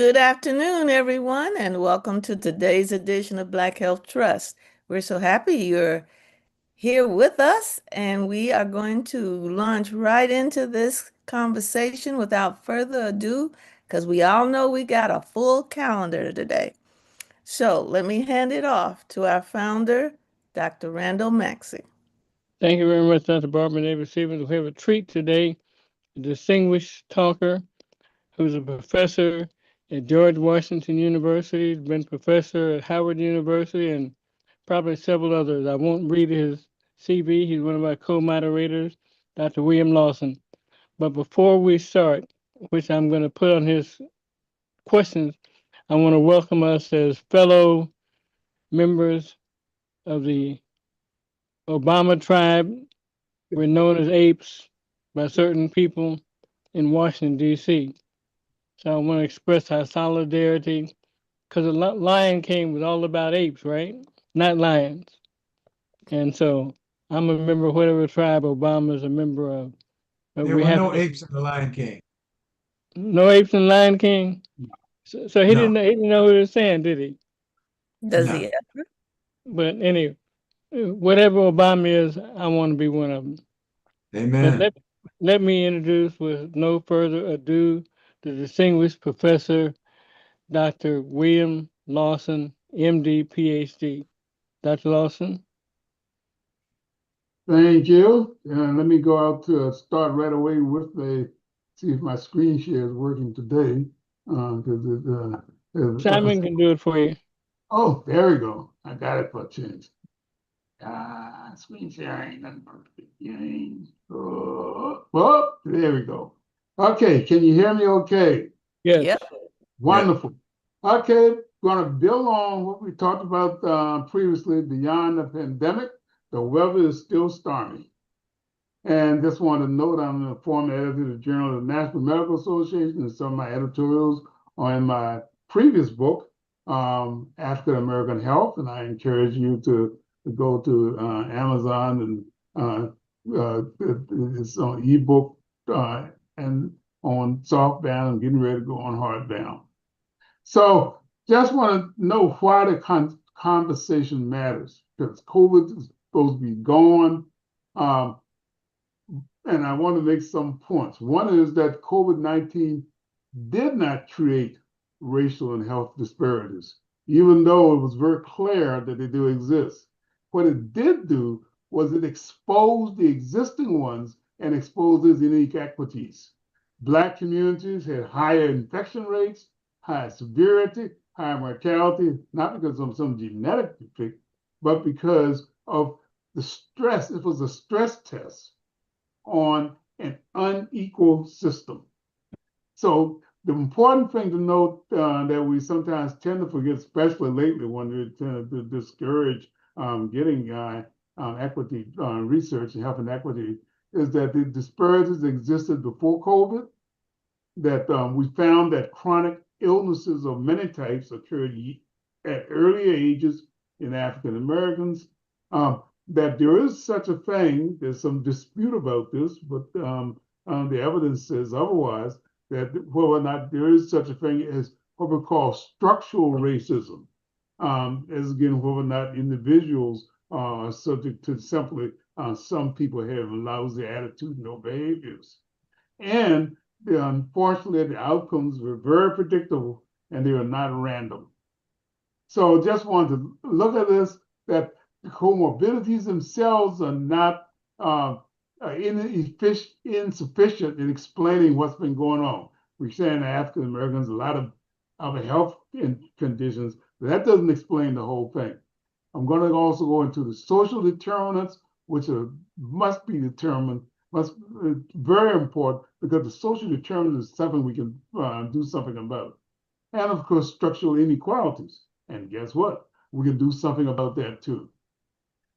Good afternoon, everyone, and welcome to today's edition of Black Health Trust. We're so happy you're here with us, and we are going to launch right into this conversation without further ado, because we all know we got a full calendar today. So let me hand it off to our founder, Dr. Randall Maxey. Thank you very much, Dr. Barbara Davis Stevens. We have a treat today, a distinguished talker who's a professor at George Washington University, been professor at Howard University, and probably several others. I won't read his CV. He's one of my co-moderators, Dr. William Lawson. But before we start, which I'm going to put on his questions, I want to welcome us as fellow members of the Obama tribe. We're known as apes by certain people in Washington, D.C. So I want to express our solidarity because the Lion King was all about apes, right? Not lions. And so I'm a member of whatever tribe Obama's a member of. But There we were have no apes in the Lion King. no apes in Lion King. So he No, didn't know what he was saying, did he? Does no. he ever? But anyway, whatever Obama is, I want to be one of them. But Amen. let me introduce with no further ado the distinguished professor, Dr. William Lawson, MD, PhD. Dr. Lawson? Thank you. Let me go out to start right away with see if my screen share is working today. Simon can do it for you. Oh, there we go. I got it for a change. Screen sharing. Oh, there we go. Okay, can you hear me okay? Yes. Yep. Wonderful. Okay, going to build on what we talked about previously beyond the pandemic. The weather is still stormy. And just wanted to note I'm the former editor of the Journal of the National Medical Association, and some of my editorials are in my previous book, African American Health. And I encourage you to go to Amazon, and it's on ebook and on softbound and getting ready to go on hardbound. So just want to know why the conversation matters, because COVID is supposed to be gone. And I want to make some points. One is that COVID-19 did not create racial and health disparities, even though it was very clear that they do exist. What it did do was it exposed the existing ones and exposed these inequities. Black communities had higher infection rates, higher severity, higher mortality, not because of some genetic defect, but because of the stress. It was a stress test on an unequal system. So the important thing to note that we sometimes tend to forget, especially lately when we tend to discourage getting equity research and health and equity, is that the disparities existed before COVID, that we found that chronic illnesses of many types occurred at earlier ages in African Americans, that there is such a thing, there's some dispute about this, but the evidence says otherwise, that whether or not there is such a thing as what we call structural racism, as again, whether or not individuals are subject to simply some people have lousy attitudinal behaviors. And unfortunately, the outcomes were very predictable and they were not random. So just wanted to look at this, that comorbidities themselves are not insufficient in explaining what's been going on. We're saying African Americans, a lot of other health conditions, but that doesn't explain the whole thing. I'm going to also go into the social determinants, which must be determined, very important, because the social determinants is something we can do something about. And of course, structural inequalities. And guess what? We can do something about that too.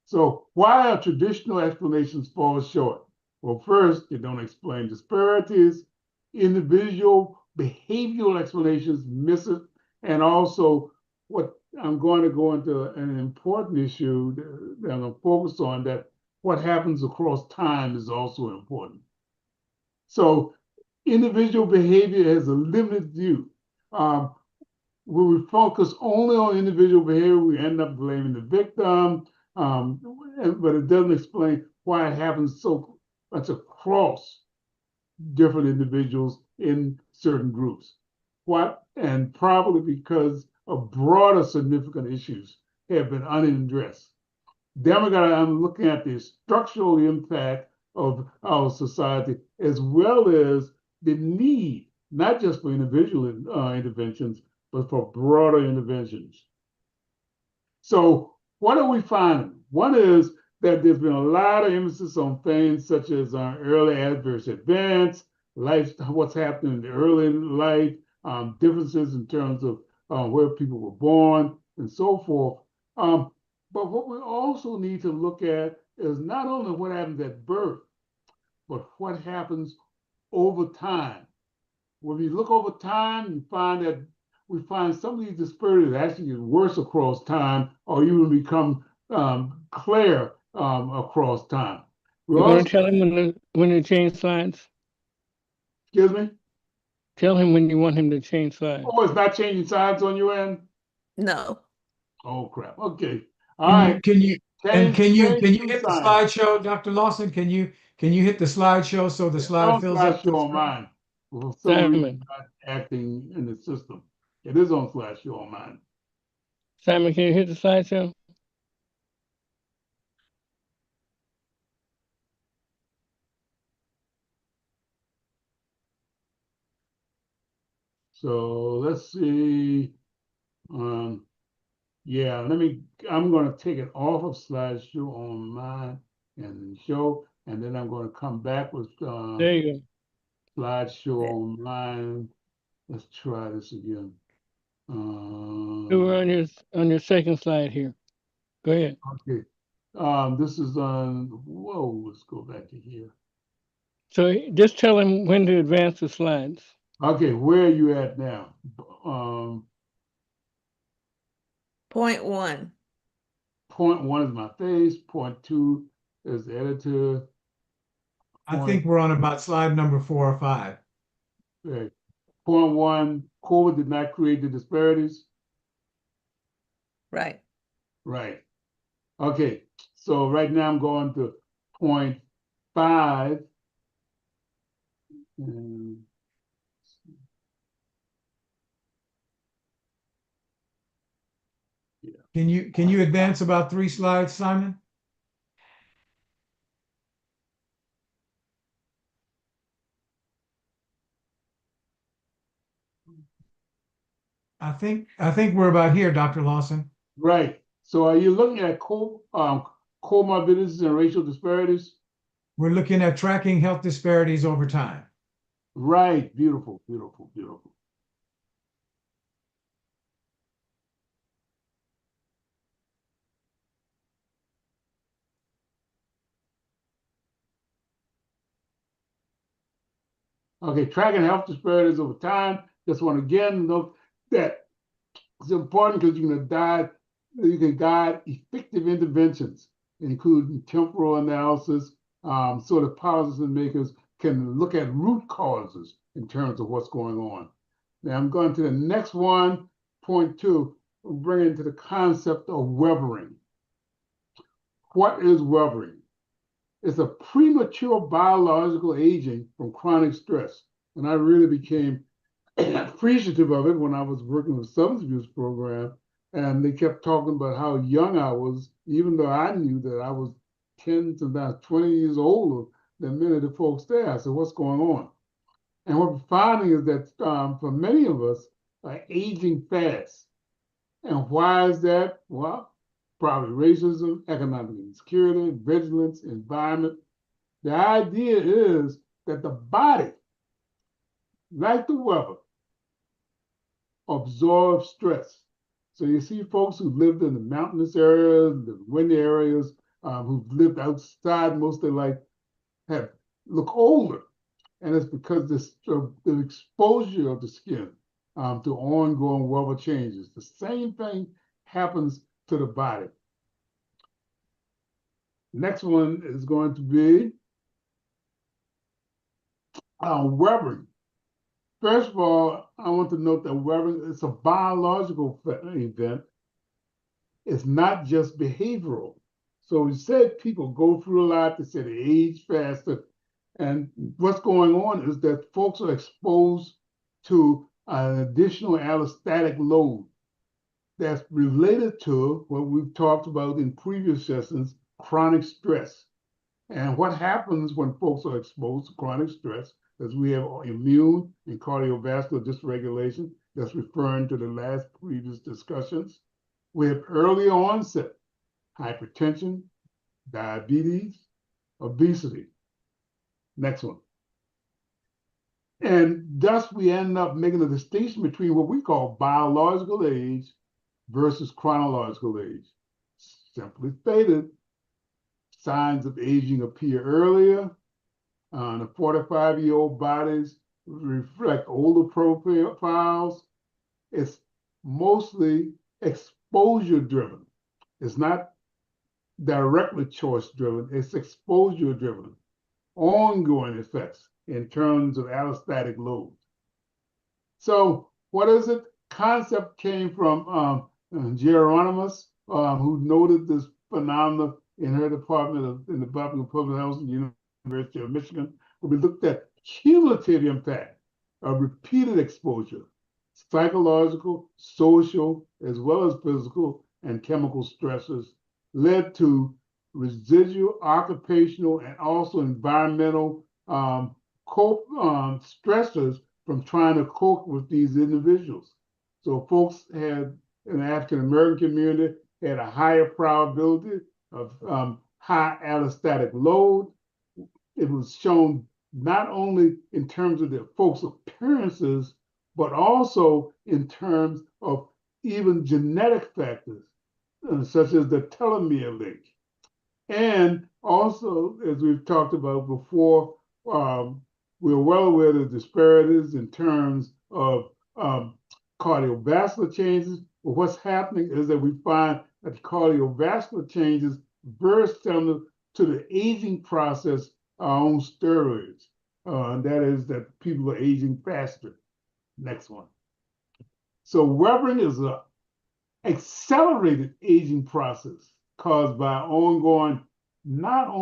So why are traditional explanations fall short? Well, first, they don't explain disparities. Individual behavioral explanations miss it. And also, what I'm going to go into an important issue that I'm going to focus on, that what happens across time is also important. So individual behavior has a limited view when we focus only on individual behavior, we end up blaming the victim, but it doesn't explain why it happens so much across different individuals in certain groups. And probably because of broader significant issues have been unaddressed. Then I'm looking at the structural impact of our society, as well as the need, not just for individual interventions, but for broader interventions. So what are we finding? One is that there's been a lot of emphasis on things such as early adverse events, what's happening in the early life, differences in terms of where people were born, and so forth. But what we also need to look at is not only what happens at birth, but what happens over time. When we look over time, we find some of these disparities actually get worse across time, or even become clear across time. You want to tell him when to change slides? Excuse me? Tell him when you want him to change slides. Oh, it's not changing sides on your end? No. Oh crap. Okay. All right. Can you hit the signs. slideshow, Dr. Lawson? Can you hit the slideshow so the slide fills up? Slideshow on mine. For some reason, not acting in the system. It is on slideshow on mine. Simon, can you hit the slideshow? So let's see. Yeah, I'm going to take it off of slideshow on mine and show, and then I'm going to come back with there you go. Slideshow on mine. Let's try this again. we're on your second slide here. Go ahead. Okay. This is on, whoa, let's go back to here. So just tell him when to advance the slides. Okay, where are you at now? Point 1. Point 1 is my face. Point 2 is the editor. I think we're on about slide number 4 or 5. Okay. Point 1, COVID did not create the disparities. Right. Right. Okay, so right now I'm going to point 5. Can you advance about 3 slides, Simon? I think we're about here, Dr. Lawson. Right. So are you looking at comorbidities and racial disparities? We're looking at tracking health disparities over time. Right. Beautiful, beautiful, beautiful. Okay, tracking health disparities over time. Just want to again note that it's important because you can guide effective interventions, including temporal analysis, so that policymakers can look at root causes in terms of what's going on. Now I'm going to the next one, point 2, we'll bring into the concept of weathering. What is weathering? It's a premature biological aging from chronic stress. And I really became appreciative of it when I was working with the substance abuse program. And they kept talking about how young I was, even though I knew that I was 10 to about 20 years older than many of the folks there. I said, what's going on? And what we're finding is that for many of us are aging fast. And why is that? Well, probably racism, economic insecurity, vigilance, environment. The idea is that the body, like the weather, absorbs stress. So you see folks who lived in the mountainous areas, the windy areas, who've lived outside most of their life, look older. And it's because the exposure of the skin to ongoing weather changes. The same thing happens to the body. Next one is going to be weathering. First of all, I want to note that wherever it's a biological event, it's not just behavioral. So we said people go through a lot, they said they age faster. And what's going on is that folks are exposed to an additional allostatic load that's related to what we've talked about in previous sessions, chronic stress. And what happens when folks are exposed to chronic stress is we have immune and cardiovascular dysregulation that's referring to the last previous discussions. We have early onset hypertension, diabetes, obesity. Next one. And thus we end up making a distinction between what we call biological age versus chronological age. Simply stated, signs of aging appear earlier. The 45-year-old bodies reflect older profiles. It's mostly exposure driven. It's not directly choice driven, it's exposure driven. Ongoing effects in terms of allostatic load. So what is it? Concept came from Geronimus, who noted this phenomenon in her department in the Department of Public Health at the University of Michigan, where we looked at cumulative impact of repeated exposure, psychological, social, as well as physical and chemical stresses led to residual, occupational, and also environmental stressors from trying to cope with these individuals. So folks had, in the African American community, had a higher probability of high allostatic load. It was shown not only in terms of their folks' appearances, but also in terms of even genetic factors, such as the telomere link. And also, as we've talked about before, we're well aware of the disparities in terms of cardiovascular changes. But what's happening is that we find that cardiovascular changes very similar to the aging process on steroids. And that is that people are aging faster. Next one. So weathering is an accelerated aging process caused by ongoing, not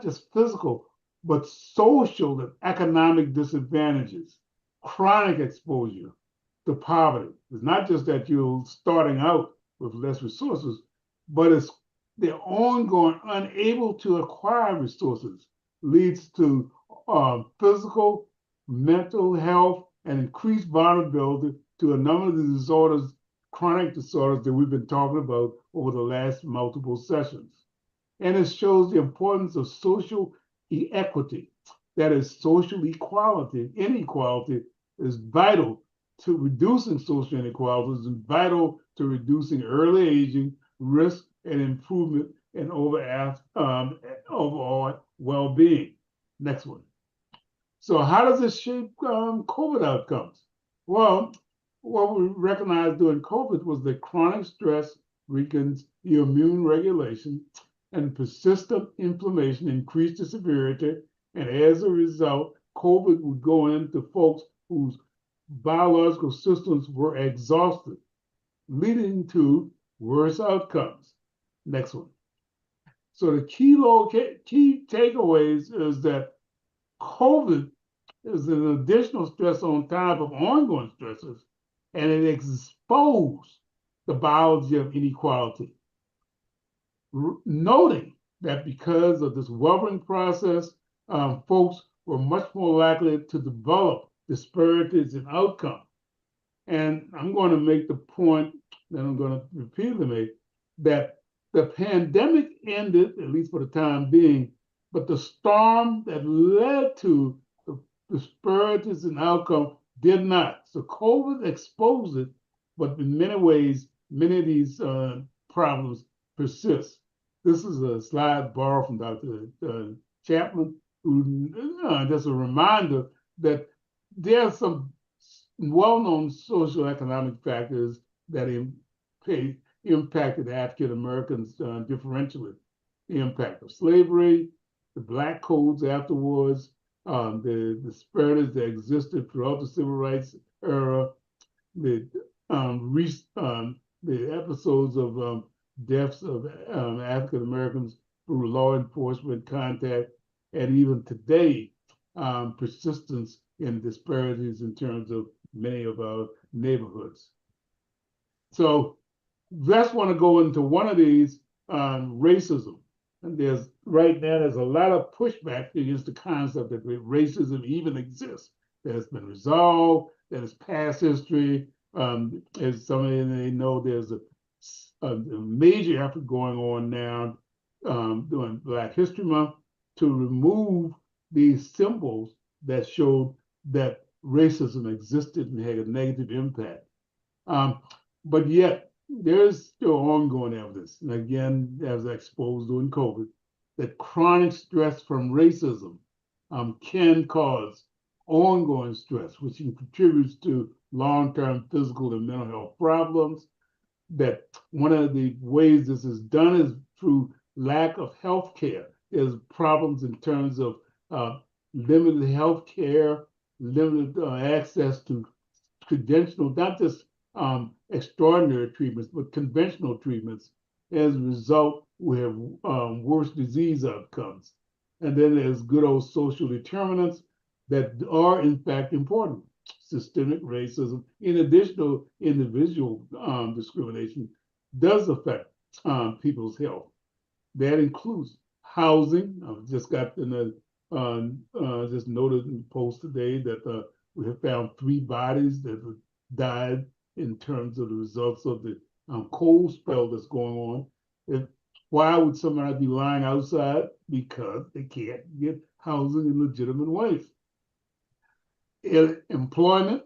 just physical, but social and economic disadvantages, chronic exposure to poverty. It's not just that you're starting out with less resources, but it's the ongoing unable to acquire resources leads to physical, mental health, and increased vulnerability to a number of the disorders, chronic disorders that we've been talking about over the last multiple sessions. And it shows the importance of social equity. That is, social equality, inequality is vital to reducing social inequalities and vital to reducing early aging, risk, and improvement in overall well-being. Next one. So how does this shape COVID outcomes? Well, what we recognized during COVID was that chronic stress weakens the immune regulation and persistent inflammation increased the severity. And as a result, COVID would go into folks whose biological systems were exhausted, leading to worse outcomes. Next one. So the key takeaways is that COVID is an additional stress on top of ongoing stresses, and it exposed the biology of inequality. Noting that because of this weathering process, folks were much more likely to develop disparities in outcome. And I'm going to make the point that I'm going to repeatedly make, that the pandemic ended, at least for the time being, but the storm that led to the disparities in outcome did not. So COVID exposed it, but in many ways, many of these problems persist. This is a slide borrowed from Dr. Chapman, who just a reminder that there are some well-known socioeconomic factors that impacted African Americans differentially. The impact of slavery, the Black codes afterwards, the disparities that existed throughout the civil rights era, the the episodes of deaths of African Americans through law enforcement contact, and even today, persistence in disparities in terms of many of our neighborhoods. So let's want to go into one of these on racism. And there's a lot of pushback against the concept that racism even exists, that it's been resolved, that it's past history. As some of you may know, there's a major effort going on now during Black History Month to remove these symbols that showed that racism existed and had a negative impact. But yet, there is still ongoing evidence, and again, as exposed during COVID, that chronic stress from racism can cause ongoing stress, which contributes to long-term physical and mental health problems. That one of the ways this is done is through lack of health care. There's problems in terms of limited health care, limited access to conventional, not just extraordinary treatments, but conventional treatments. As a result, we have worse disease outcomes. And then there's good old social determinants that are in fact important. Systemic racism, in addition to individual discrimination, does affect people's health. That includes housing. I've just got in the just noted in the post today that we have found 3 bodies that have died in terms of the results of the cold spell that's going on. Why would somebody be lying outside? Because they can't get housing in legitimate ways. Employment,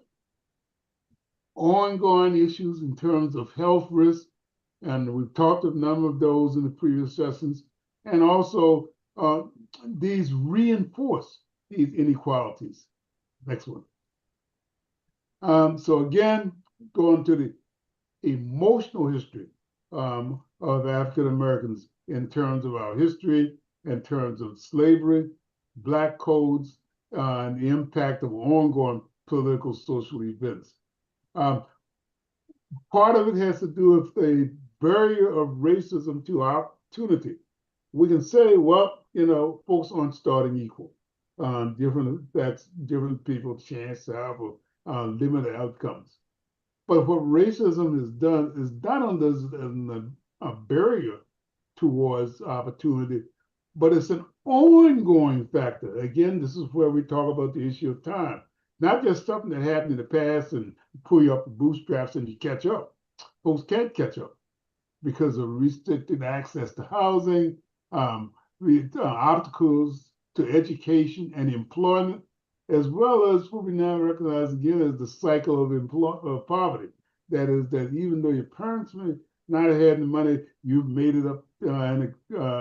ongoing issues in terms of health risks, and we've talked of a number of those in the previous sessions, and also these reinforce these inequalities. Next one. So again, going to the emotional history of African Americans in terms of our history, in terms of slavery, Black codes, and the impact of ongoing political social events. Part of it has to do with the barrier of racism to opportunity. We can say, well, folks aren't starting equal. Different people chance to have limited outcomes. But what racism is done on a barrier towards opportunity, but it's an ongoing factor. Again, this is where we talk about the issue of time, not just something that happened in the past and pull you up the bootstraps and you catch up. Folks can't catch up because of restricted access to housing, obstacles to education and employment, as well as what we now recognize again as the cycle of poverty. That is, that even though your parents may not have had the money, you've made it up in a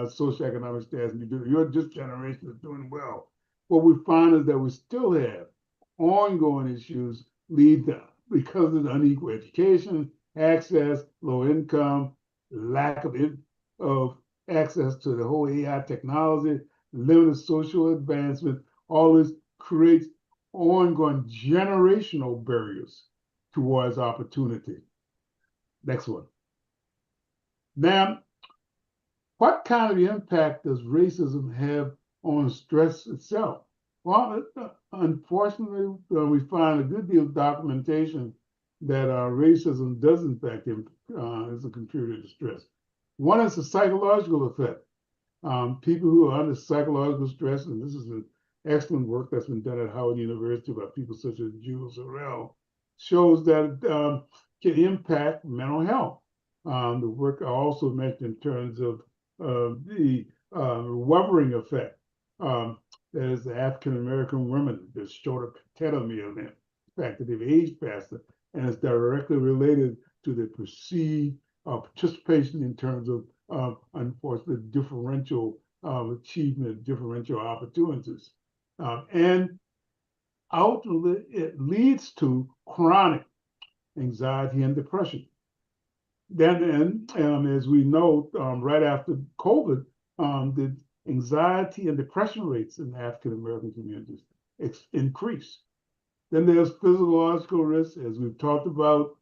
socioeconomic status, and your generation is doing well. What we find is that we still have ongoing issues lead down because of the unequal education, access, low income, lack of access to the whole AI technology, limited social advancement. All this creates ongoing generational barriers towards opportunity. Next one. Now, what kind of impact does racism have on stress itself? Well, unfortunately, we find a good deal of documentation that racism does in fact is a contributor to stress. One is the psychological effect. People who are under psychological stress, and this is an excellent work that's been done at Howard University by people such as Jules Sorrell, shows that it can impact mental health. The work I also mentioned in terms of the Webering effect. That is the African American women, the shorter telomere, and the fact that they've aged faster, and it's directly related to the perceived participation in terms of unfortunately differential achievement, differential opportunities. And ultimately, it leads to chronic anxiety and depression. Then, as we know, right after COVID, the anxiety and depression rates in African American communities increase. Then there's physiological risks, as we've talked about,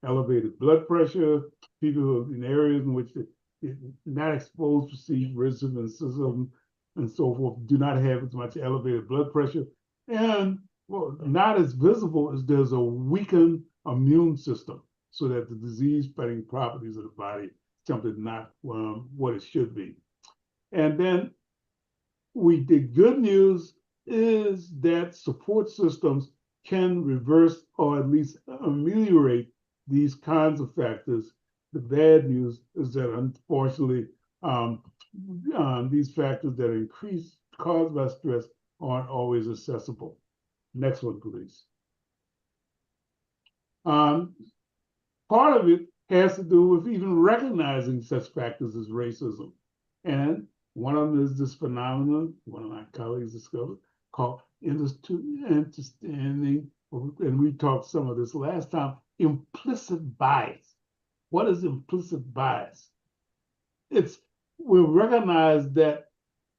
elevated blood pressure, people who are in areas in which they're not exposed to recidivism and so forth do not have as much elevated blood pressure. And well, not as visible as there's a weakened immune system, so that the disease-fighting properties of the body simply not what it should be. And then the good news is that support systems can reverse or at least ameliorate these kinds of factors. The bad news is that unfortunately, these factors that increase caused by stress aren't always accessible. Next one, please. Part of it has to do with even recognizing such factors as racism. And one of them is this phenomenon, one of my colleagues discovered, called understanding, and we talked some of this last time, implicit bias. What is implicit bias? We recognize that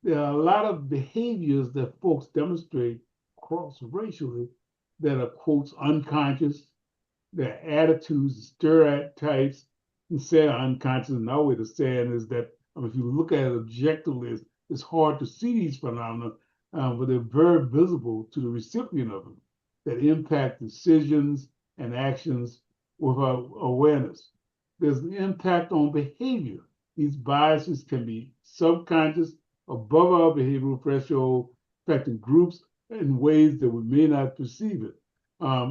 there are a lot of behaviors that folks demonstrate cross-racially that are, quotes, unconscious. Their attitudes, stereotypes, and say unconscious. Another way to say it is that if you look at it objectively, it's hard to see these phenomena, but they're very visible to the recipient of them that impact decisions and actions without awareness. There's the impact on behavior. These biases can be subconscious, above our behavioral threshold, affecting groups in ways that we may not perceive it.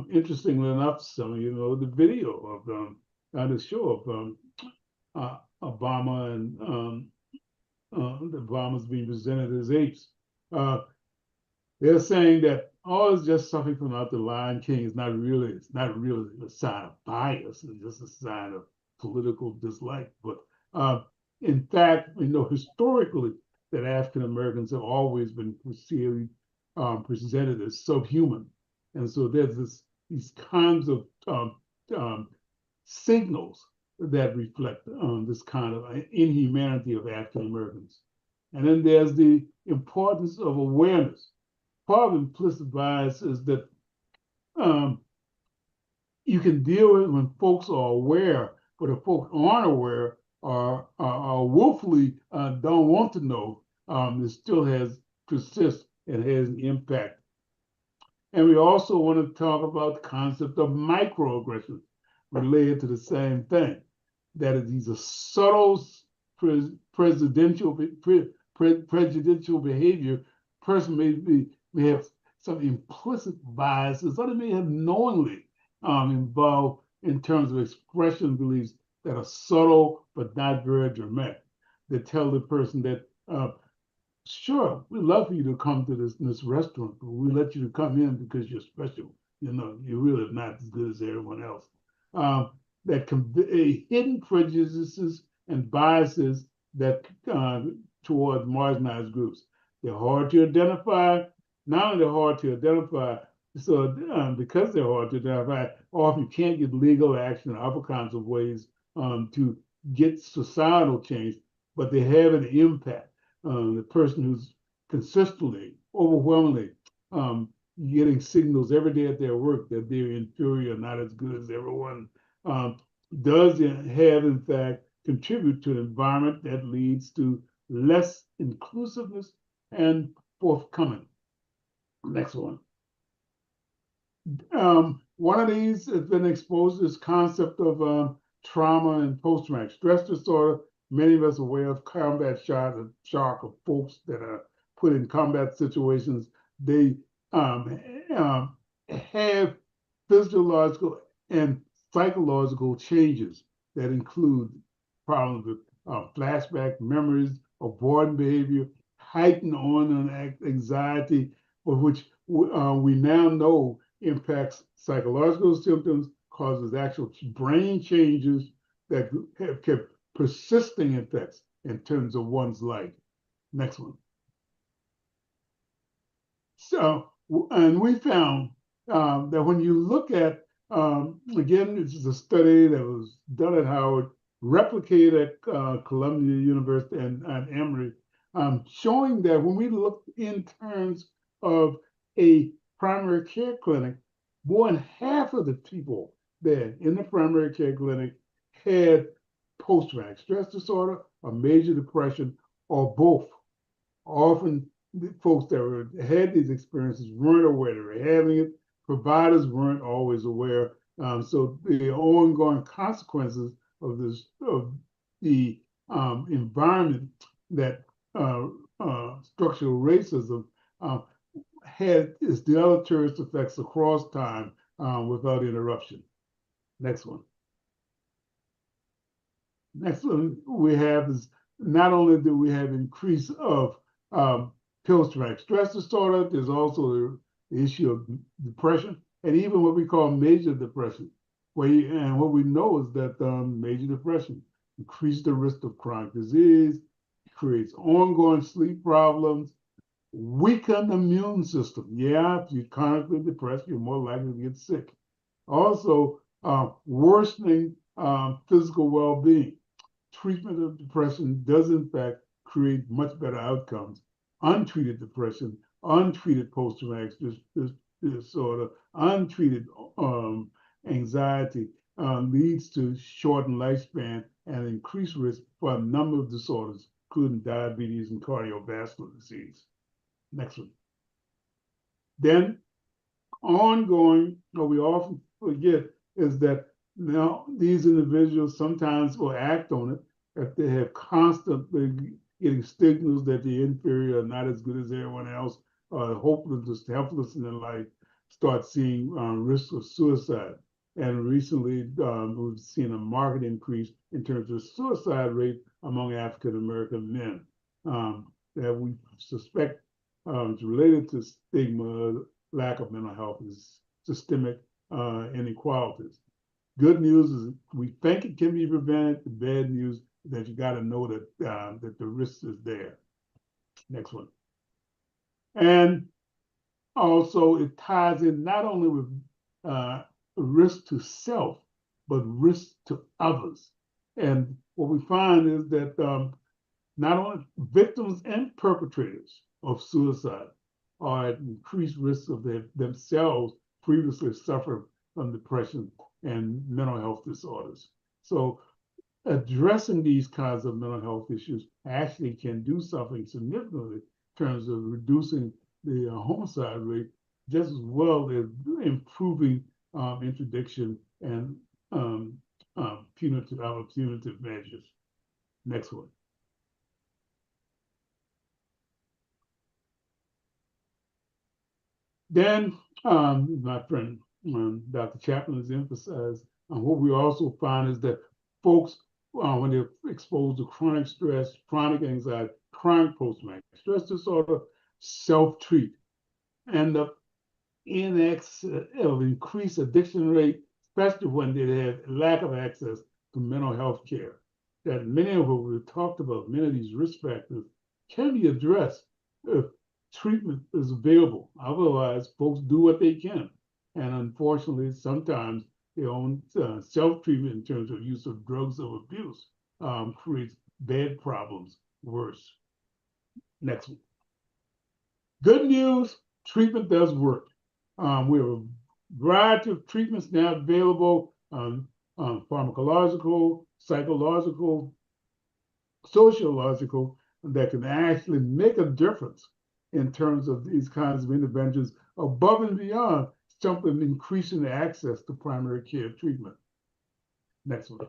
Interestingly enough, some of you know the video of on the show of Obama and the Obama's being presented as apes. They're saying that it's just something from out the Lion King. It's not really a sign of bias. It's just a sign of political dislike. But in fact, we know historically that African Americans have always been presented as subhuman. And so there's these kinds of signals that reflect this kind of inhumanity of African Americans. And then there's the importance of awareness. Part of implicit bias is that you can deal with it when folks are aware, but if folks aren't aware or are willfully don't want to know, it still persists and has an impact. And we also want to talk about the concept of microaggressions related to the same thing. That is, these are subtle prejudicial behavior. Person may have some implicit biases, or they may have knowingly involved in terms of expression beliefs that are subtle but not very dramatic. That tell the person that sure, we'd love for you to come to this restaurant, but we let you to come in because you're special. You know, you're really not as good as everyone else. That hidden prejudices and biases that toward marginalized groups. They're hard to identify. Not only they're hard to identify, so because they're hard to identify, often you can't get legal action or other kinds of ways to get societal change, but they have an impact. The person who's consistently, overwhelmingly getting signals every day at their work that they're inferior, not as good as everyone, does have, in fact, contribute to an environment that leads to less inclusiveness and forthcoming. Next one. One of these has been exposed to this concept of trauma and post-traumatic stress disorder. Many of us are aware of combat shock of folks that are put in combat situations. They have physiological and psychological changes that include problems with flashback memories, avoidant behavior, heightened on anxiety, of which we now know impacts psychological symptoms, causes actual brain changes that have kept persisting effects in terms of one's life. Next one. So, and we found that when you look at, again, this is a study that was done at Howard, replicated at Columbia University and Emory, showing that when we look in terms of a primary care clinic, more than half of the people there in the primary care clinic had post-traumatic stress disorder or major depression or both. Often the folks that had these experiences weren't aware they were having it. Providers weren't always aware. So the ongoing consequences of the environment that structural racism had its deleterious effects across time without interruption. Next one. Next one we have is not only do we have increase of post-traumatic stress disorder, there's also the issue of depression and even what we call major depression. And what we know is that major depression increases the risk of chronic disease, creates ongoing sleep problems, weaken the immune system. Yeah, if you're chronically depressed, you're more likely to get sick. Also, worsening physical well-being. Treatment of depression does in fact create much better outcomes. Untreated depression, untreated post-traumatic disorder, untreated anxiety leads to shortened lifespan and increased risk for a number of disorders, including diabetes and cardiovascular disease. Next one. Then ongoing, what we often forget is that now these individuals sometimes will act on it if they have constantly getting signals that the inferior are not as good as everyone else, helpless in their life, start seeing risks of suicide. And recently, we've seen a marked increase in terms of suicide rate among African-American men that we suspect is related to stigma, lack of mental health, is systemic inequalities. Good news is we think it can be prevented. The bad news is that you got to know that that the risk is there. Next one. And also it ties in not only with risk to self, but risk to others. And what we find is that not only victims and perpetrators of suicide are at increased risk of themselves previously suffered from depression and mental health disorders. So addressing these kinds of mental health issues actually can do something significantly in terms of reducing the homicide rate, just as well as improving interdiction and punitive measures. Next one. Then my friend Dr. Chaplin has emphasized what we also find is that folks, when they're exposed to chronic stress, chronic anxiety, chronic post-traumatic stress disorder, self-treat, end up in increased addiction rate, especially when they have lack of access to mental health care. That many of what we've talked about, many of these risk factors can be addressed if treatment is available. Otherwise, folks do what they can. And unfortunately, sometimes their own self-treatment in terms of use of drugs of abuse creates bad problems worse. Next one. Good news, treatment does work. We have a variety of treatments now available, pharmacological, psychological, sociological, that can actually make a difference in terms of these kinds of interventions above and beyond something increasing the access to primary care treatment. Next one.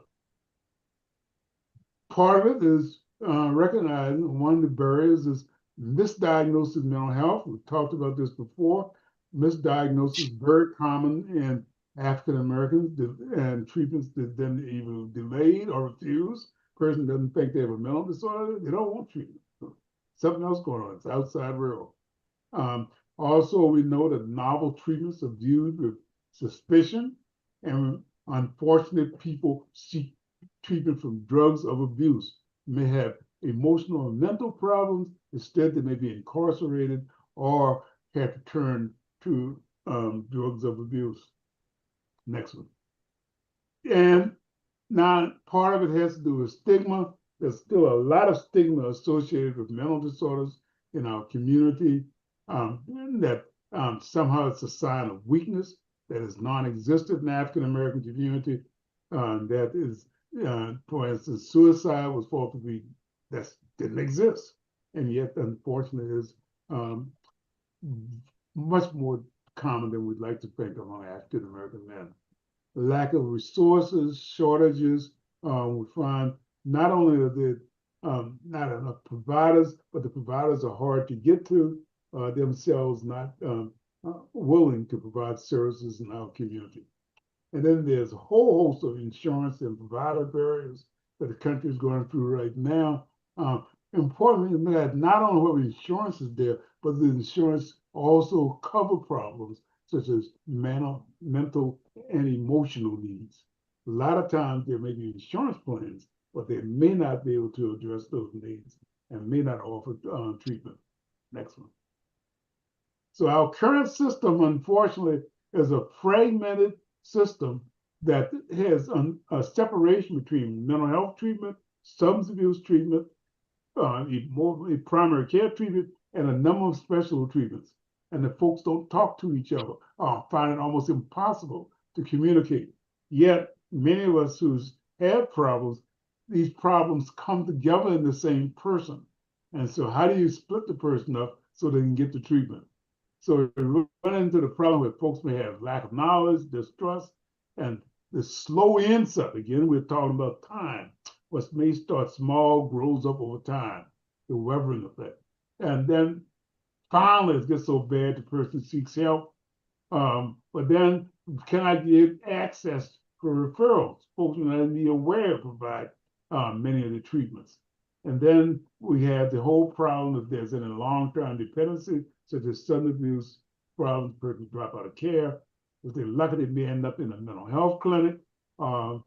Part of it is recognizing one of the barriers is misdiagnosis of mental health. We've talked about this before. Misdiagnosis is very common in African Americans, and treatments that then either delayed or refused. Person doesn't think they have a mental disorder, they don't want treatment. Something else going on, it's outside real. Also, we know that novel treatments are viewed with suspicion, and unfortunate people seek treatment from drugs of abuse, may have emotional and mental problems. Instead, they may be incarcerated or have to turn to drugs of abuse. Next one. And now part of it has to do with stigma. There's still a lot of stigma associated with mental disorders in our community, that somehow it's a sign of weakness that is non-existent in the African American community. That is, for instance, suicide was thought to be that didn't exist, and yet, unfortunately, is much more common than we'd like to think among African American men. Lack of resources, shortages. We find not only are there not enough providers, but the providers are hard to get to, themselves not willing to provide services in our community. And then there's a whole host of insurance and provider barriers that the country is going through right now. Importantly, that not only what insurance is there, but the insurance also cover problems such as mental and emotional needs. A lot of times there may be insurance plans, but they may not be able to address those needs and may not offer treatment. Next one. So our current system, unfortunately, is a fragmented system that has a separation between mental health treatment, substance abuse treatment, primary care treatment, and a number of special treatments. And the folks don't talk to each other, find it almost impossible to communicate. Yet, many of us who have problems, these problems come together in the same person. And so how do you split the person up so they can get the treatment? So we run into the problem where folks may have lack of knowledge, distrust, and the slow insight. Again, we're talking about time. What may start small grows up over time, the Webering effect. And then finally it gets so bad the person seeks help. But then can I get access for referrals? Folks may not be aware to provide many of the treatments. And then we have the whole problem if there's any long-term dependency, such as substance abuse problems, person drop out of care. If they're lucky, they may end up in a mental health clinic. And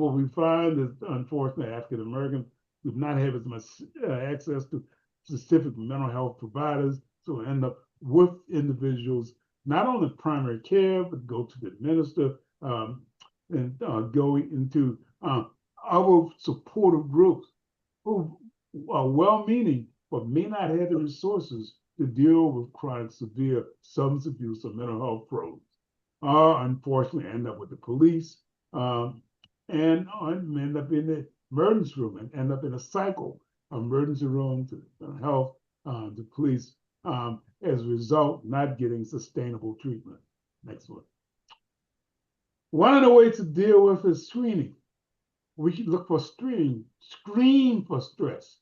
what we find is, unfortunately, African Americans do not have as much access to specific mental health providers, so we end up with individuals not only primary care, but go to the minister and go into other supportive groups who are well-meaning but may not have the resources to deal with chronic severe substance abuse or mental health problems. Unfortunately, end up with the police and end up in the emergency room and end up in a cycle of emergency room to health to police as a result not getting sustainable treatment. Next one. One of the ways to deal with is screening. We should look for screen for stress.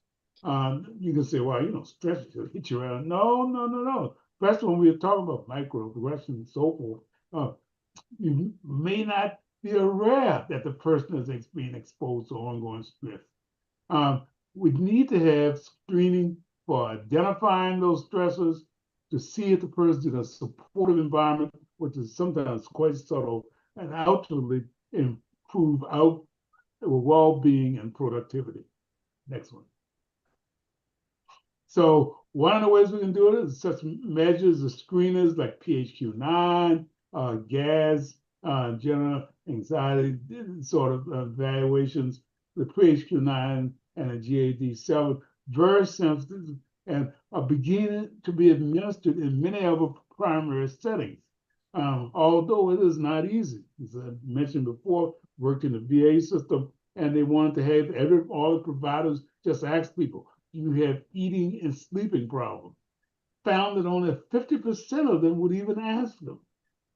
You can say, well, stress will hit you around. No. Especially when we're talking about microaggression and so forth. You may not be aware that the person is being exposed to ongoing stress. We need to have screening for identifying those stressors to see if the person is in a supportive environment, which is sometimes quite subtle, and ultimately improve well-being and productivity. Next one. So one of the ways we can do it is such measures of screeners like PHQ-9, GAS, general anxiety sort of evaluations, the PHQ-9 and the GAD-7, very sensitive and are beginning to be administered in many other primary settings. Although it is not easy. As I mentioned before, worked in the VA system, and they wanted to have all the providers just ask people, do you have eating and sleeping problems? Found that only 50% of them would even ask them.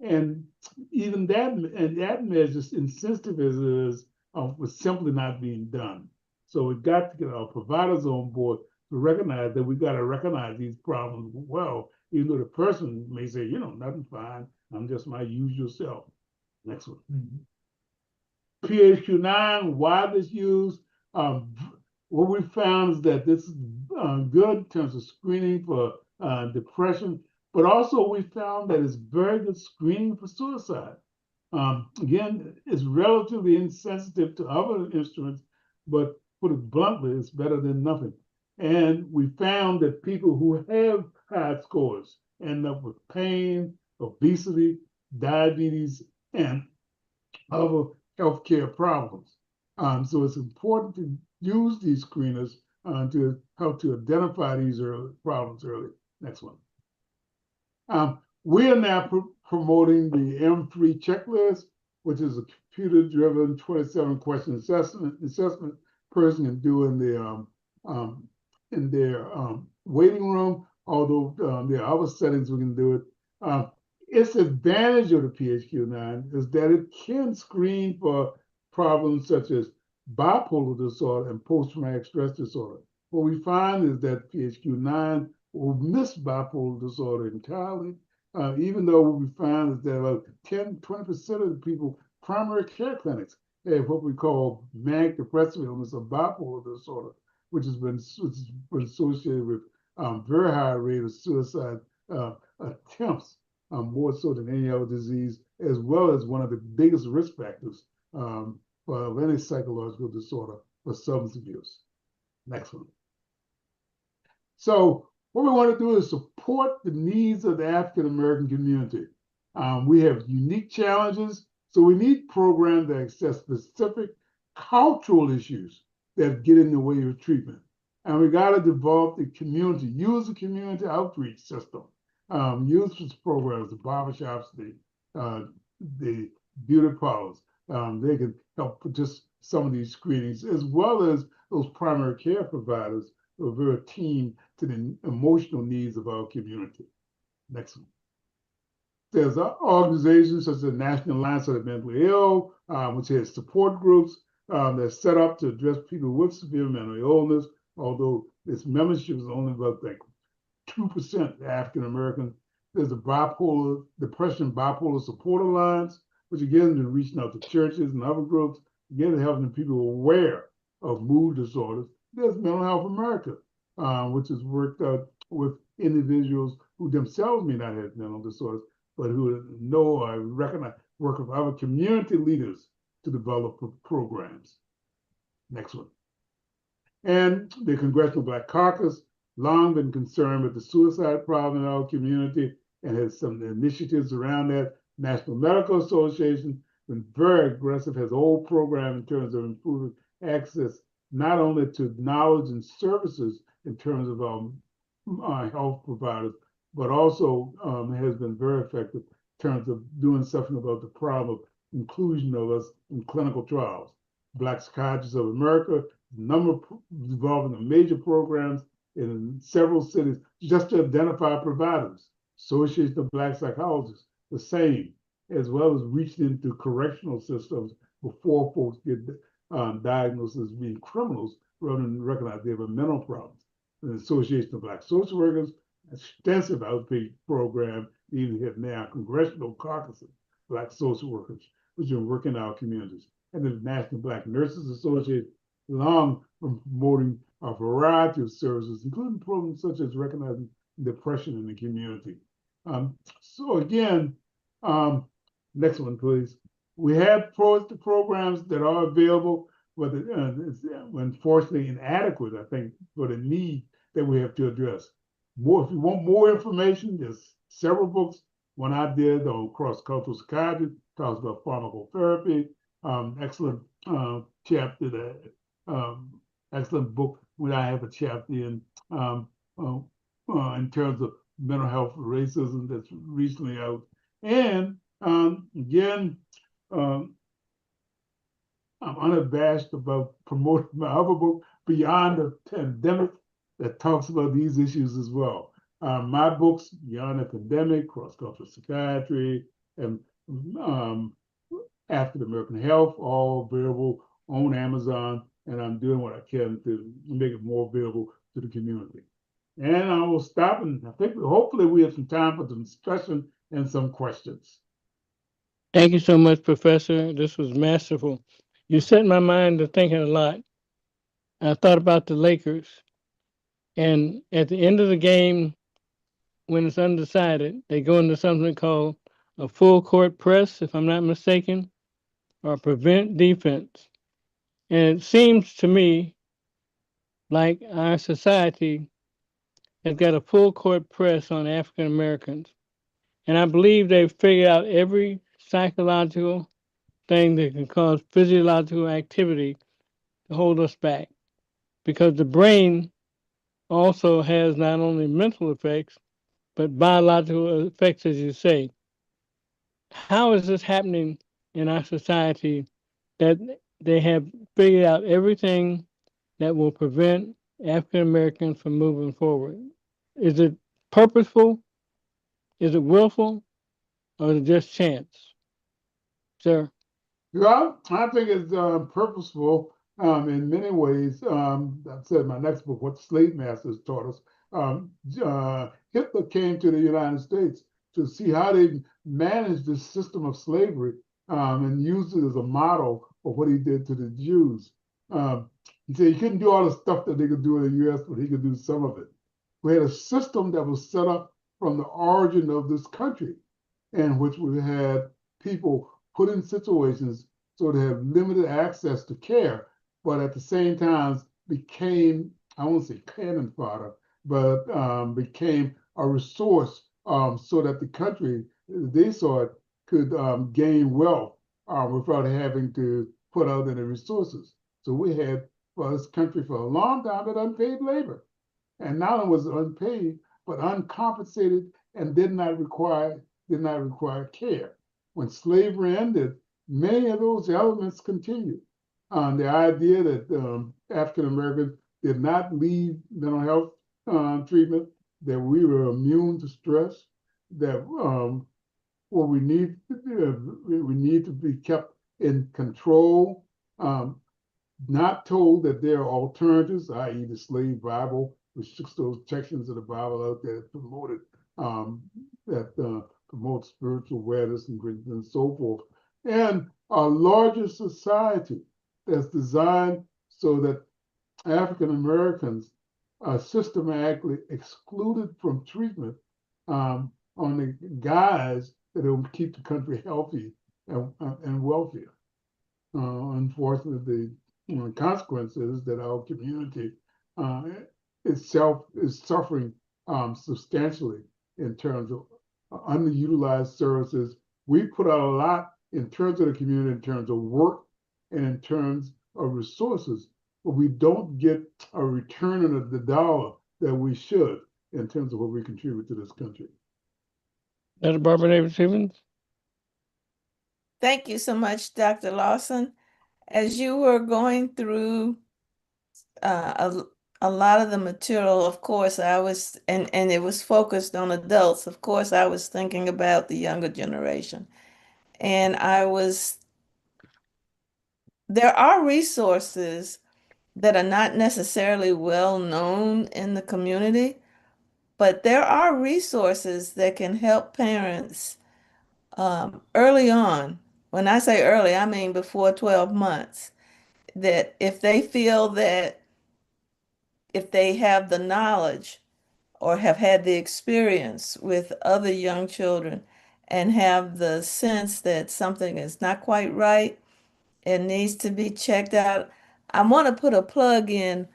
And even that measure, insensitive as it is, was simply not being done. So we've got to get our providers on board to recognize that we've got to recognize these problems well, even though the person may say, nothing fine, I'm just my usual self. Next one. Mm-hmm. PHQ-9, why this used? What we found is that this is good in terms of screening for depression, but also we found that it's very good screening for suicide. Again, it's relatively insensitive to other instruments, but put it bluntly, it's better than nothing. And we found that people who have high scores end up with pain, obesity, diabetes, and other healthcare problems. So it's important to use these screeners to help to identify these problems early. Next one. We are now promoting the M3 checklist, which is a computer-driven 27-question assessment person can do in their waiting room. Although there are other settings we can do it. Its advantage of the PHQ-9 is that it can screen for problems such as bipolar disorder and post-traumatic stress disorder. What we find is that PHQ-9 will miss bipolar disorder entirely, even though what we find is that about 10-20% of the people, primary care clinics, have what we call manic depressive illness or bipolar disorder, which has been associated with very high rate of suicide attempts, more so than any other disease, as well as one of the biggest risk factors for any psychological disorder or substance abuse. Next one. So what we want to do is support the needs of the African American community. We have unique challenges, so we need programs that access specific cultural issues that get in the way of treatment. And we got to develop the community, use the community outreach system, use these programs, the barbershops, the beauty parlors. They can help with just some of these screenings, as well as those primary care providers who are very keen to the emotional needs of our community. Next one. There's organizations such as the National Alliance of the Mentally Ill, which has support groups that's set up to address people with severe mental illness, although its membership is only about like 2% African American. There's the Depression Bipolar Support Alliance, which again has been reaching out to churches and other groups, again helping people aware of mood disorders. There's Mental Health America, which has worked out with individuals who themselves may not have mental disorders, but who know or recognize, work with other community leaders to develop programs. Next one. And the Congressional Black Caucus, long been concerned with the suicide problem in our community and has some initiatives around that. National Medical Association been very aggressive, has a whole program in terms of improving access not only to knowledge and services in terms of health providers, but also has been very effective in terms of doing something about the problem of inclusion of us in clinical trials. Black Psychiatrists of America, developing major programs in several cities just to identify providers. Association of Black Psychologists, the same, as well as reaching into correctional systems before folks get diagnosed as being criminals rather than recognize they have a mental problem. The Association of Black Social Workers, extensive outpatient program, even have now congressional caucuses, Black social workers, which are working in our communities. And the National Black Nurses Association, long promoting a variety of services, including programs such as recognizing depression in the community. So again, next one, please. We have programs that are available, but it's unfortunately inadequate, I think, for the need that we have to address. If you want more information, there's several books. One I did on cross-cultural psychiatry, talks about pharmacotherapy. Excellent chapter that excellent book where I have a chapter in terms of mental health racism that's recently out. And again, I'm unabashed about promoting my other book, Beyond the Pandemic, that talks about these issues as well. My books, Beyond the Pandemic, Cross-Cultural Psychiatry, and African American Health, all available on Amazon, and I'm doing what I can to make it more available to the community. And I will stop, and I think hopefully we have some time for some discussion and some questions. Thank you so much, Professor. This was masterful. You set my mind to thinking a lot. I thought about the Lakers, and at the end of the game, when it's undecided, they go into something called a full court press, if I'm not mistaken, or prevent defense. And it seems to me like our society has got a full court press on African Americans. And I believe they've figured out every psychological thing that can cause physiological activity to hold us back. Because the brain also has not only mental effects, but biological effects, as you say. How is this happening in our society that they have figured out everything that will prevent African Americans from moving forward? Is it purposeful? Is it willful? Or is it just chance? Sir? Well, I think it's purposeful in many ways. I said in my next book, What the Slave Masters Taught Us. Hitler came to the United States to see how they managed this system of slavery and used it as a model of what he did to the Jews. He said he couldn't do all the stuff that they could do in the U.S., but he could do some of it. We had a system that was set up from the origin of this country, in which we had people put in situations so they have limited access to care, but at the same time became, I won't say cannon fodder, but became a resource so that the country, they saw it, could gain wealth without having to put out any resources. So we had, for this country for a long time, that unpaid labor. And not only was it unpaid, but uncompensated and did not require care. When slavery ended, many of those elements continued. The idea that African Americans did not need mental health treatment, that we were immune to stress, that what we need to be kept in control, not told that there are alternatives, i.e. the slave Bible, which took those sections of the Bible out there that promote spiritual awareness and so forth, and a larger society that's designed so that African Americans are systematically excluded from treatment on the guise that it will keep the country healthy and wealthier. Unfortunately, the consequence is that our community itself is suffering substantially in terms of underutilized services. We put out a lot in terms of the community, in terms of work and in terms of resources, but we don't get a return on the dollar that we should in terms of what we contribute to this country. Dr. Barbara Davis Stevens? Thank you so much, Dr. Lawson. As you were going through a lot of the material, of course, I was, and it was focused on adults. Of course, I was thinking about the younger generation. And there are resources that are not necessarily well known in the community, but there are resources that can help parents early on. When I say early, I mean before 12 months, that if they feel that if they have the knowledge or have had the experience with other young children and have the sense that something is not quite right and needs to be checked out, I want to put a plug in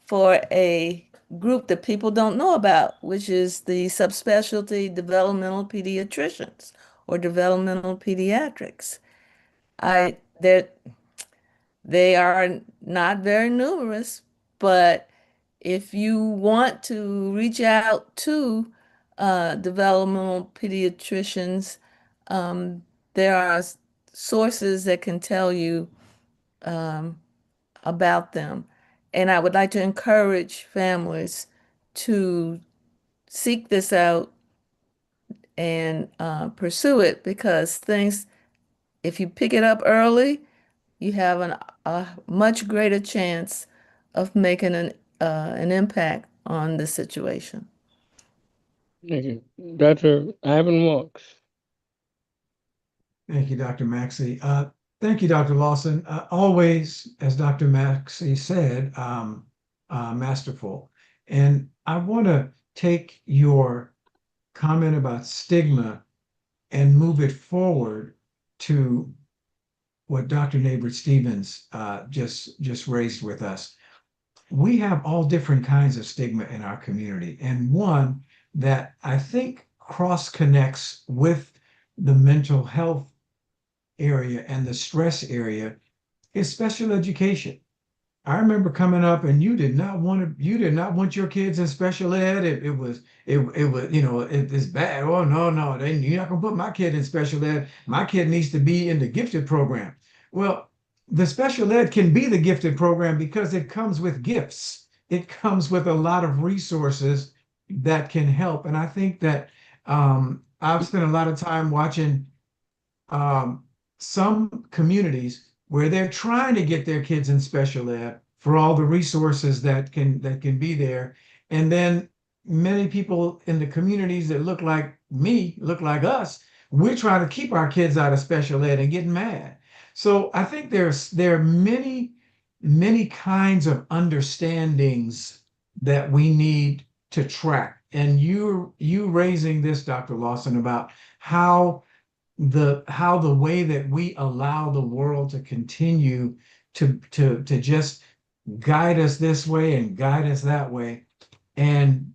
for a group that people don't know about, which is the subspecialty developmental pediatricians or developmental pediatrics. They are not very numerous, but if you want to reach out to developmental pediatricians, there are sources that can tell you about them. And I would like to encourage families to seek this out and pursue it, because if you pick it up early, you have a much greater chance of making an impact on the situation. Thank you. Dr. Ivan Wilkes? Thank you, Dr. Maxey. Thank you, Dr. Lawson. Always, as Dr. Maxey said, masterful. And I want to take your comment about stigma and move it forward to what Dr. Neighbor Stevens just raised with us. We have all different kinds of stigma in our community, and one that I think cross connects with the mental health area and the stress area is special education. I remember coming up and you did not want your kids in special ed. It was, it's bad. Oh, no, you're not gonna put my kid in special ed. My kid needs to be in the gifted program. Well, the special ed can be the gifted program because it comes with gifts. It comes with a lot of resources that can help. And I think that I've spent a lot of time watching um, some communities where they're trying to get their kids in special ed for all the resources that can be there. And then many people in the communities that look like me, look like us, we're trying to keep our kids out of special ed and getting mad. So I think there are many kinds of understandings that we need to track. And you raising this, Dr. Lawson, about how the way that we allow the world to continue to just guide us this way and guide us that way, and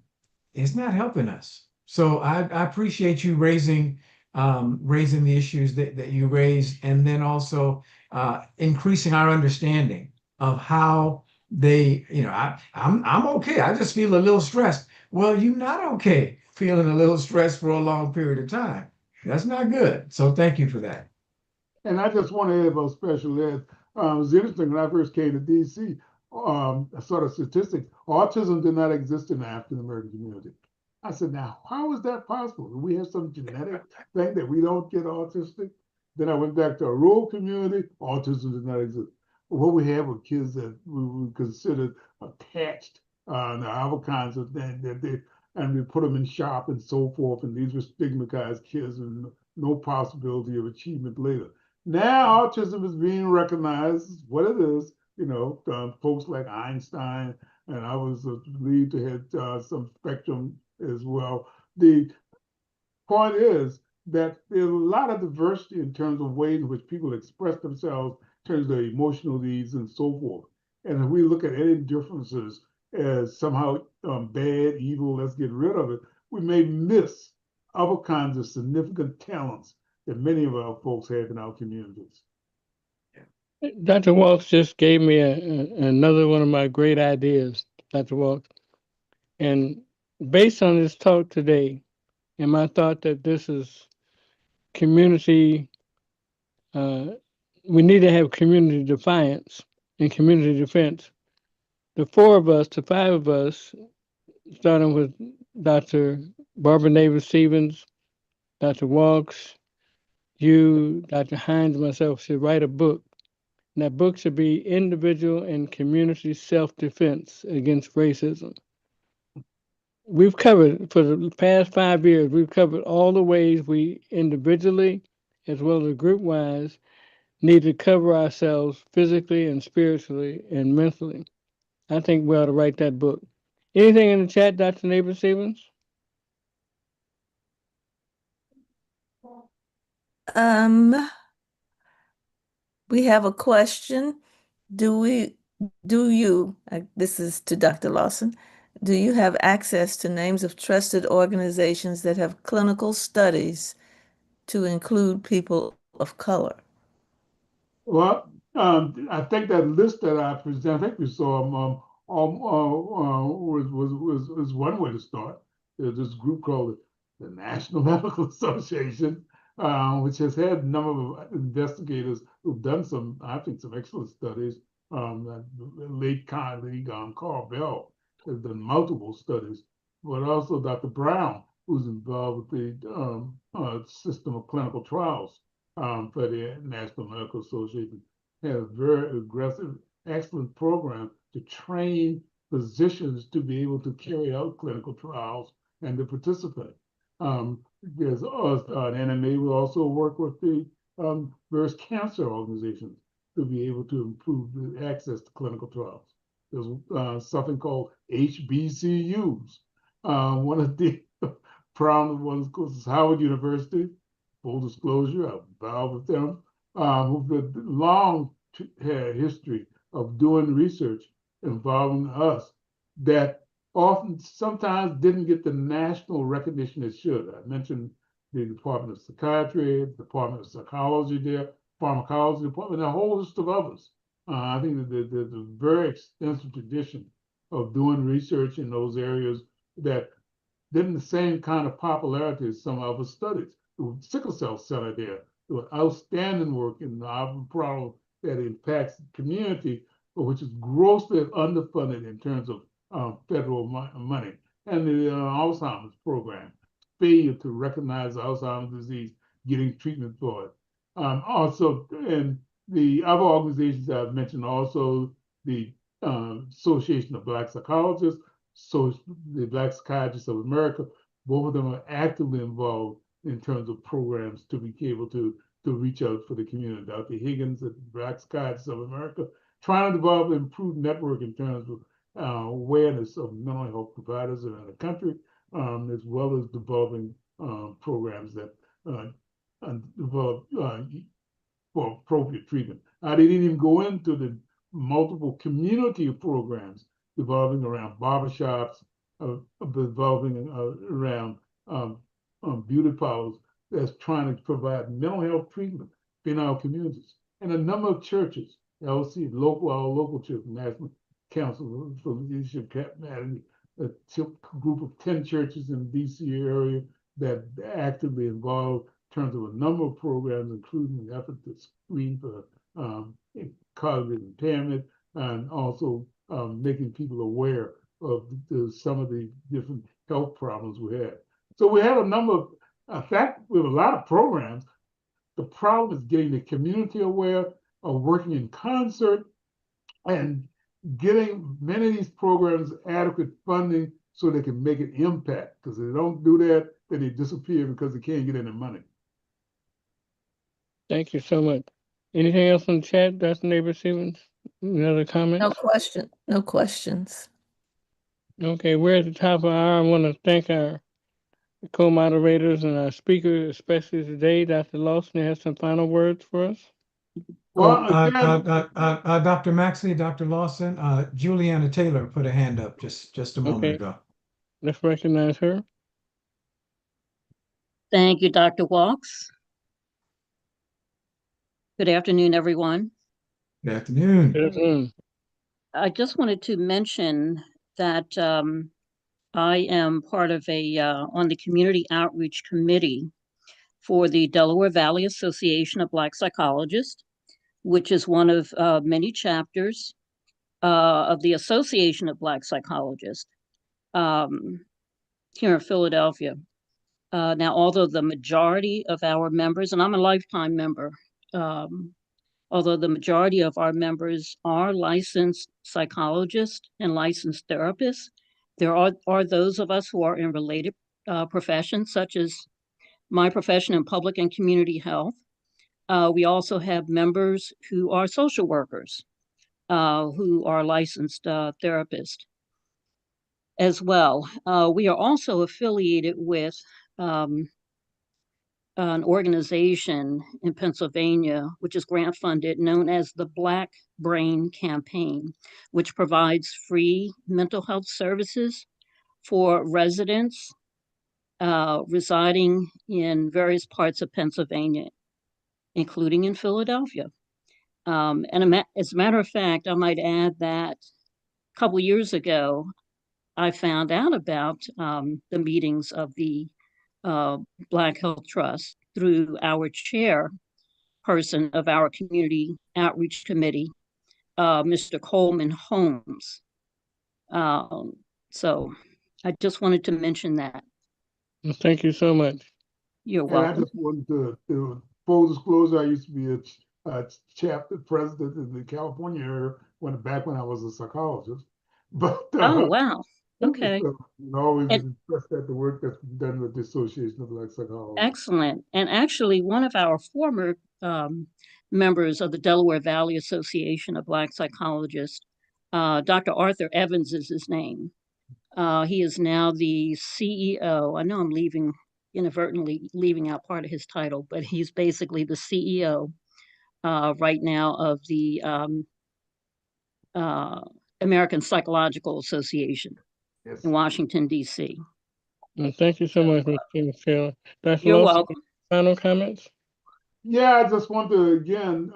it's not helping us. So I appreciate you raising the issues that you raised, and then also increasing our understanding of how I'm okay. I just feel a little stressed. Well, you're not okay feeling a little stressed for a long period of time. That's not good. So thank you for that. And I just want to add about special ed. It was interesting when I first came to DC, a sort of statistics, autism did not exist in the African American community. I said, now, how is that possible? Do we have some genetic thing that we don't get autistic? Then I went back to a rural community, autism did not exist. But what we have were kids that we considered attached. There are other kinds of things and we put them in shop and so forth. And these were stigmatized kids and no possibility of achievement later. Now autism is being recognized as what it is. Folks like Einstein, and I was believed to have some spectrum as well. The point is that there's a lot of diversity in terms of ways in which people express themselves, in terms of their emotional needs and so forth. And if we look at any differences as somehow bad, evil, let's get rid of it, we may miss other kinds of significant talents that many of our folks have in our communities. Dr. Walks just gave me another one of my great ideas, Dr. Walks. And based on this talk today, and my thought that this is community, we need to have community defiance and community defense. The five of us, starting with Dr. Barbara Davis Stevens, Dr. Walks, you, Dr. Hines, myself, should write a book. And that book should be Individual and Community Self-Defense Against Racism. We've covered, for the past 5 years, we've covered all the ways we individually, as well as group-wise, need to cover ourselves physically and spiritually and mentally. I think we ought to write that book. Anything in the chat, Dr. Neighbor Stevens? We have a question. This is to Dr. Lawson, do you have access to names of trusted organizations that have clinical studies to include people of color? Well, I think that list that I presented, I think we saw was one way to start. There's this group called the National Medical Association, which has had a number of investigators who've done some, I think, some excellent studies. Late colleague Carl Bell has done multiple studies, but also Dr. Brown, who's involved with the system of clinical trials for the National Medical Association, had a very aggressive, excellent program to train physicians to be able to carry out clinical trials and to participate. There's NMA will also work with the various cancer organizations to be able to improve the access to clinical trials. There's something called HBCUs. One of the prominent ones, of course, is Howard University. Full disclosure, I'm involved with them, who've a long history of doing research involving us that sometimes didn't get the national recognition it should. I mentioned the Department of Psychiatry, the Department of Psychology there, Pharmacology Department, and a whole list of others. I think that there's a very extensive tradition of doing research in those areas that didn't the same kind of popularity as some of our studies. The sickle cell center there, doing outstanding work in our problem that impacts the community, but which is grossly underfunded in terms of federal money. And the Alzheimer's program, failure to recognize Alzheimer's disease, getting treatment for it. Also, and the other organizations I've mentioned, also the Association of Black Psychologists, so the Black Psychiatrists of America, both of them are actively involved in terms of programs to be able to reach out for the community. Dr. Higgins at Black Psychiatrists of America, trying to develop an improved network in terms of awareness of mental health providers around the country, as well as developing programs that develop for appropriate treatment. They didn't even go into the multiple community programs developing around barbershops, developing around beauty parlors that's trying to provide mental health treatment in our communities. And a number of churches, our local church, National Council for Leadership Capacity, a group of 10 churches in the DC area that actively involved in terms of a number of programs, including the effort to screen for cognitive impairment, and also making people aware of some of the different health problems we have. So we have a number of, in fact, we have a lot of programs. The problem is getting the community aware of working in concert and getting many of these programs adequate funding so they can make an impact. Because if they don't do that, then they disappear because they can't get any money. Thank you so much. Anything else in the chat, Dr. Neighbor-Stevens? Another comment? No questions. Okay, we're at the top of the hour. I want to thank our co-moderators and our speaker, especially today. Dr. Lawson has some final words for us. Well, Dr. Maxey, Dr. Lawson, Juliana Taylor put a hand up just a moment ago. Let's recognize her. Thank you, Dr. Walks. Good afternoon, everyone. Good afternoon. Good afternoon. I just wanted to mention that I am part of on the Community Outreach Committee for the Delaware Valley Association of Black Psychologists, which is one of many chapters of the Association of Black Psychologists here in Philadelphia. Now, although the majority of our members, and I'm a lifetime member, although the majority of our members are licensed psychologists and licensed therapists, there are those of us who are in related professions, such as my profession in public and community health. We also have members who are social workers, who are licensed therapists as well. We are also affiliated with an organization in Pennsylvania, which is grant funded, known as the Black Brain Campaign, which provides free mental health services for residents residing in various parts of Pennsylvania, including in Philadelphia. And as a matter of fact, I might add that a couple years ago, I found out about the meetings of the Black Health Trust through our chairperson of our Community Outreach Committee, Mr. Coleman Holmes. So I just wanted to mention that. Well, thank you so much. You're And welcome. I just wanted to full disclosure, I used to be a chapter president in the California area back when I was a psychologist. But Oh, wow. Okay. So, always impressed at the work that's been done with the Association of Black Psychologists. Excellent. And actually, one of our former members of the Delaware Valley Association of Black Psychologists, Dr. Arthur Evans is his name. He is now the CEO. I know I'm inadvertently leaving out part of his title, but he's basically the CEO right now of the American Psychological Association in Washington, D.C. Well, thank you so much, Mr. Taylor. Dr. You're Lawson, welcome. final comments? Yeah, I just want to again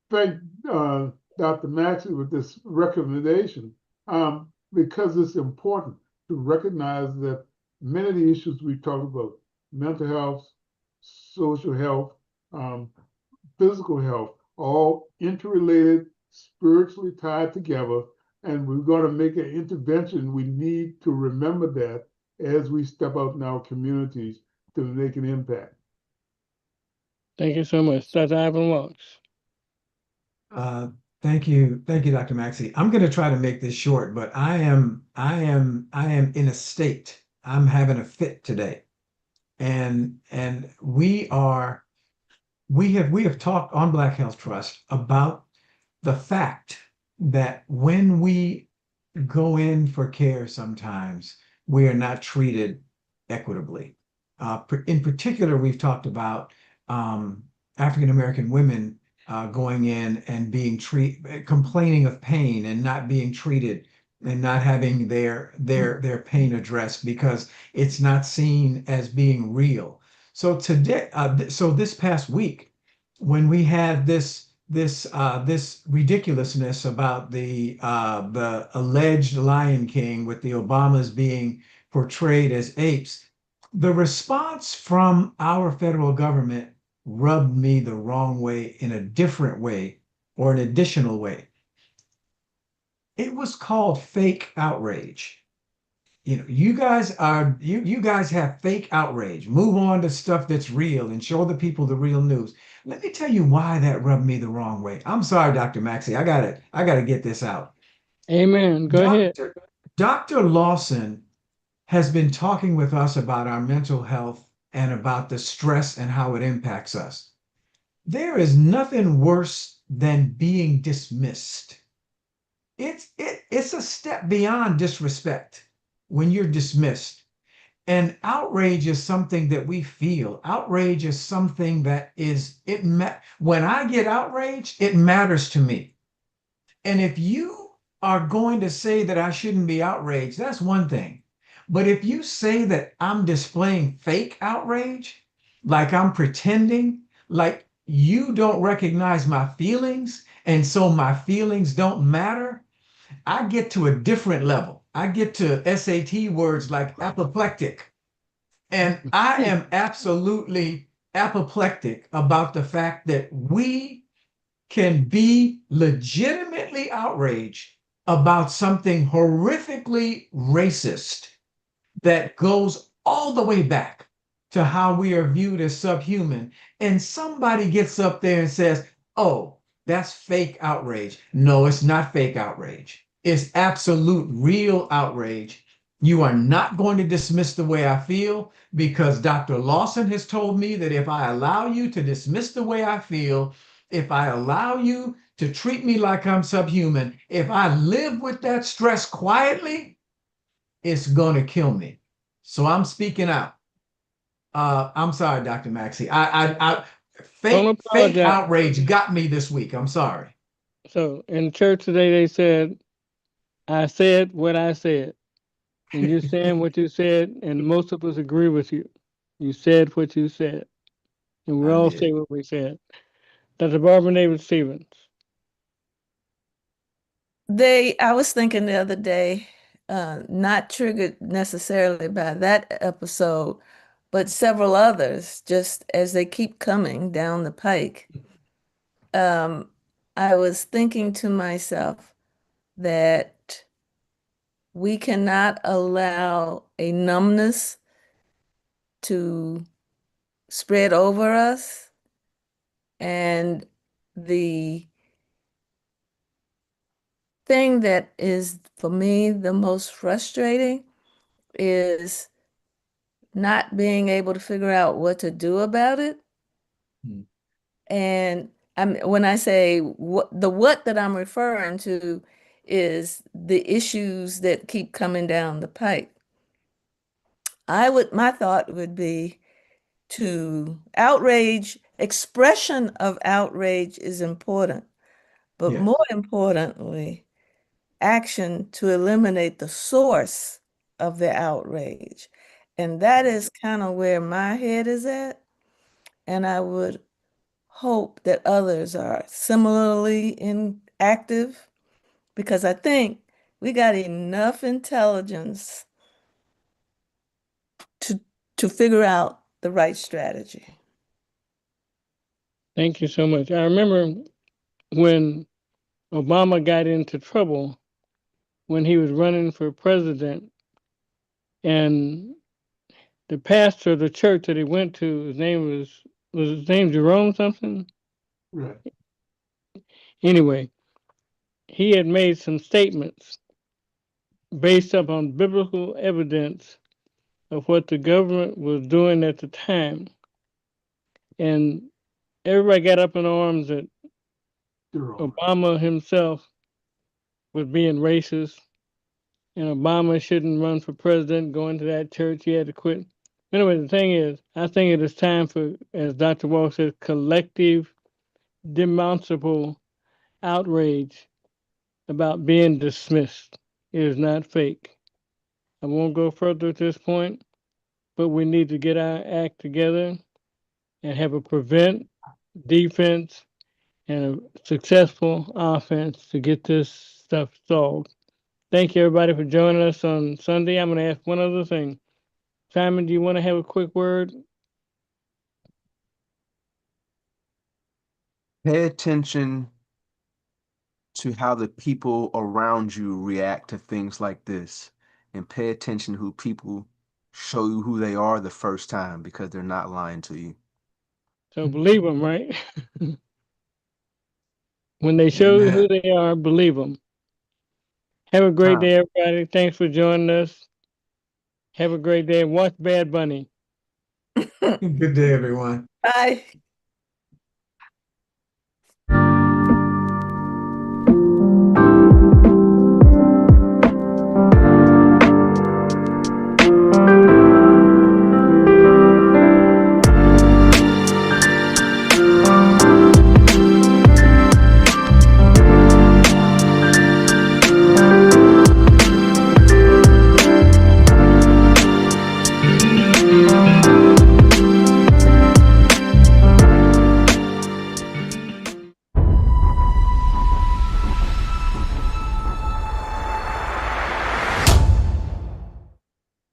thank Dr. Maxey with this recommendation because it's important to recognize that many of the issues we talked about, mental health, social health, physical health, all interrelated, spiritually tied together, and we're going to make an intervention. We need to remember that as we step out in our communities to make an impact. Thank you so much. Dr. Ivan Walks. Thank you, Dr. Maxey. I'm going to try to make this short, but I am in a state. I'm having a fit today, and we have talked on Black Health Trust about the fact that when we go in for care, sometimes we are not treated equitably. In particular, we've talked about African American women going in and being complaining of pain and not being treated and not having their pain addressed because it's not seen as being real. So today, so this past week, when we had this ridiculousness about the alleged Lion King with the Obamas being portrayed as apes, the response from our federal government rubbed me the wrong way in a different way or an additional way. It was called fake outrage. You guys have fake outrage. Move on to stuff that's real and show the people the real news. Let me tell you why that rubbed me the wrong way. I'm sorry, Dr. Maxey. I gotta get this out. Amen. Go ahead. Dr. Lawson has been talking with us about our mental health and about the stress and how it impacts us. There is nothing worse than being dismissed. It's a step beyond disrespect when you're dismissed. And outrage is something that we feel. Outrage is something that when I get outraged, it matters to me. And if you are going to say that I shouldn't be outraged, that's one thing. But if you say that I'm displaying fake outrage, like I'm pretending, like you don't recognize my feelings, and so my feelings don't matter, I get to a different level. I get to SAT words like apoplectic. And I am absolutely apoplectic about the fact that we can be legitimately outraged about something horrifically racist that goes all the way back to how we are viewed as subhuman. And somebody gets up there and says, oh, that's fake outrage. No, it's not fake outrage. It's absolute real outrage. You are not going to dismiss the way I feel because Dr. Lawson has told me that if I allow you to dismiss the way I feel, if I allow you to treat me like I'm subhuman, if I live with that stress quietly, it's going to kill me. So I'm speaking out. I'm sorry, Dr. Maxey. Fake outrage got me this week. I'm sorry. So in church today, they said, I said what I said. And you're saying what you said, and most of us agree with you. You said what you said. And we all say what we said. Dr. Barbara Naven-Stevens. I was thinking the other day, not triggered necessarily by that episode, but several others, just as they keep coming down the pike. I was thinking to myself that we cannot allow a numbness to spread over us. And the thing that is, for me, the most frustrating is not being able to figure out what to do about it. And when I say what that I'm referring to is the issues that keep coming down the pipe. My thought would be to expression of outrage is important, but Yes. more importantly, action to eliminate the source of the outrage. And that is kind of where my head is at. And I would hope that others are similarly active, because I think we got enough intelligence to figure out the right strategy. Thank you so much. I remember when Obama got into trouble when he was running for president, and the pastor of the church that he went to, his name was his name Jerome something? Right. Anyway, he had made some statements based upon biblical evidence of what the government was doing at the time. And everybody got up in arms that Jerome. Obama himself was being racist and Obama shouldn't run for president, going to that church, he had to quit. Anyway, the thing is, I think it is time for, as Dr. Walsh said, collective, demonstrable outrage about being dismissed. It is not fake. I won't go further at this point, but we need to get our act together and have a prevent, defense, and a successful offense to get this stuff solved. Thank you, everybody, for joining us on Sunday. I'm going to ask one other thing. Simon, do you want to have a quick word? Pay attention to how the people around you react to things like this, and pay attention to who people show you who they are the first time, because they're not lying to you. So believe them, right? When they show you who Amen. they are, believe them. Have a great day, everybody. Thanks for joining us. Have a great day. Watch Bad Bunny. Good day, everyone. Bye.